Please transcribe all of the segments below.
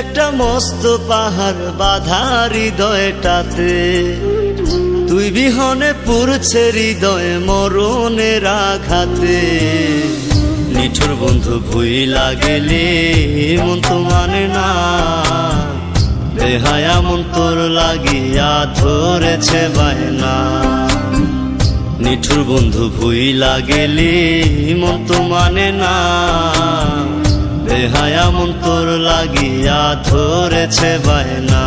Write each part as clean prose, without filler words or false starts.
একটা মস্ত পাহাড় বাঁধা হৃদয়টাতে, তুই বিহনে পুরছে হৃদয় মরণের আঘাতে। নিঠুর বন্ধু ভুইলা গেলে মন তো মানে না, বেহায়া মন তোর লাগিয়া ধরেছে বায়না। নিঠুর বন্ধু ভুইলা গেলে মন তো মানে না, বেহায়া মন তোর লাগিয়া ধরেছে বায়না।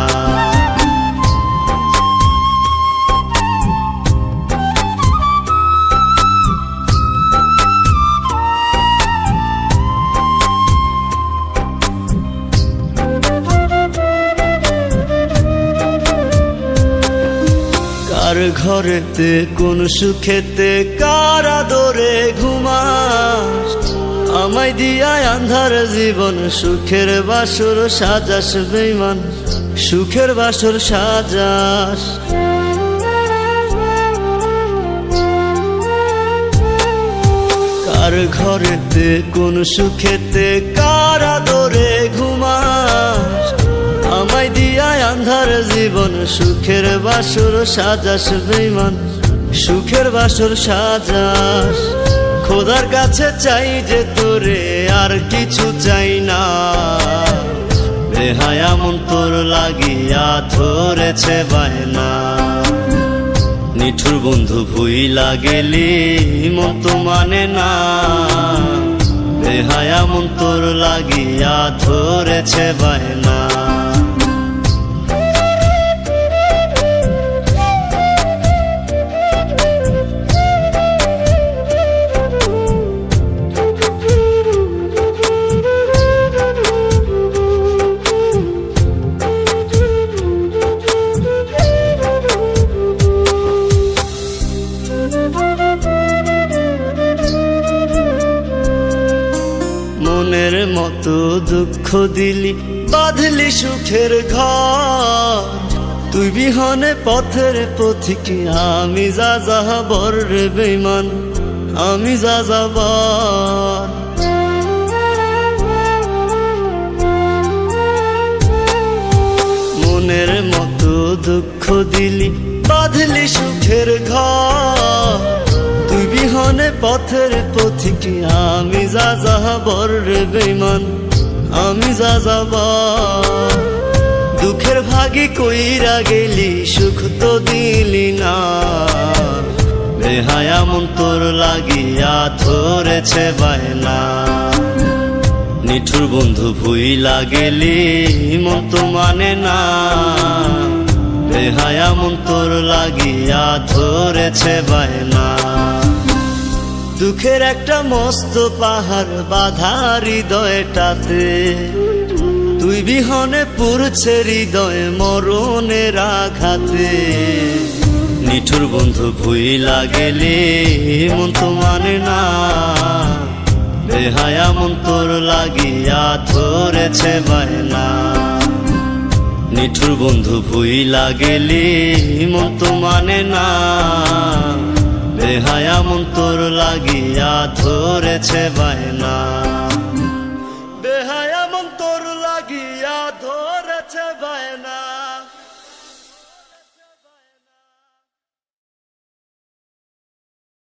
কার ঘরেতে কোন সুখেতে কার আদরে ঘুমাস, আমায় দিয়া আন্ধার জীবন সুখের বাসর সাজাস বেঈমান, সুখের বাসর সাজাস। কার ঘরেতে কোন সুখেতে কার আদরে ঘুমাস, আমায় দিয়া আন্ধার জীবন সুখের বাসর সাজাস বেঈমান, সুখের বাসর সাজাস। খোদার কাছে চাই যে তোরে আর কিছু চাই না, বেহায়া মন তোর লাগিয়া ধরেছে বায়না। নিঠুর বন্ধু ভুইলা গেলি মন তো মানে না, বেহায়া মন তোর লাগিয়া ধরেছে বায়না। মনের মতো দুঃখ দিলি বাঁধলি সুখের ঘর, তুই বিহনে পথের পথিক আমি যাযাবর রে বেঈমান, আমি যাযাবর। মনের মতো দুঃখ দিলি বাঁধলি সুখের ঘর, তুই বিহনে পথের পথিক আমি যাযাবর রে বেঈমান, আমি যাযাবর। দুঃখের ভাগী কইরা গেলি সুখ তো দিলি না, বেহায়া মন তোর লাগিয়া ধরেছে বায়না। নিঠুর বন্ধু ভুইলা গেলি মন তো মানে না, বেহায়া মন তোর লাগিয়া ধরেছে বায়না। দুঃখের একটা মস্ত পাহাড় বাঁধা হৃদয়টাতে, তুই বিহনে পুরছে হৃদয় মরণের আঘাতে। নিঠুর বন্ধু ভুইলা গেলে মন তো মানে না, বেহায়া মন তোর লাগিয়া ধরেছে বায়না। নিঠুর বন্ধু ভুইলা গেলে মন তো মানে না, বেহায়া মন তোর লাগিয়া ধরেছে বায়না, বেহায়া মন তোর লাগিয়া ধরেছে বায়না।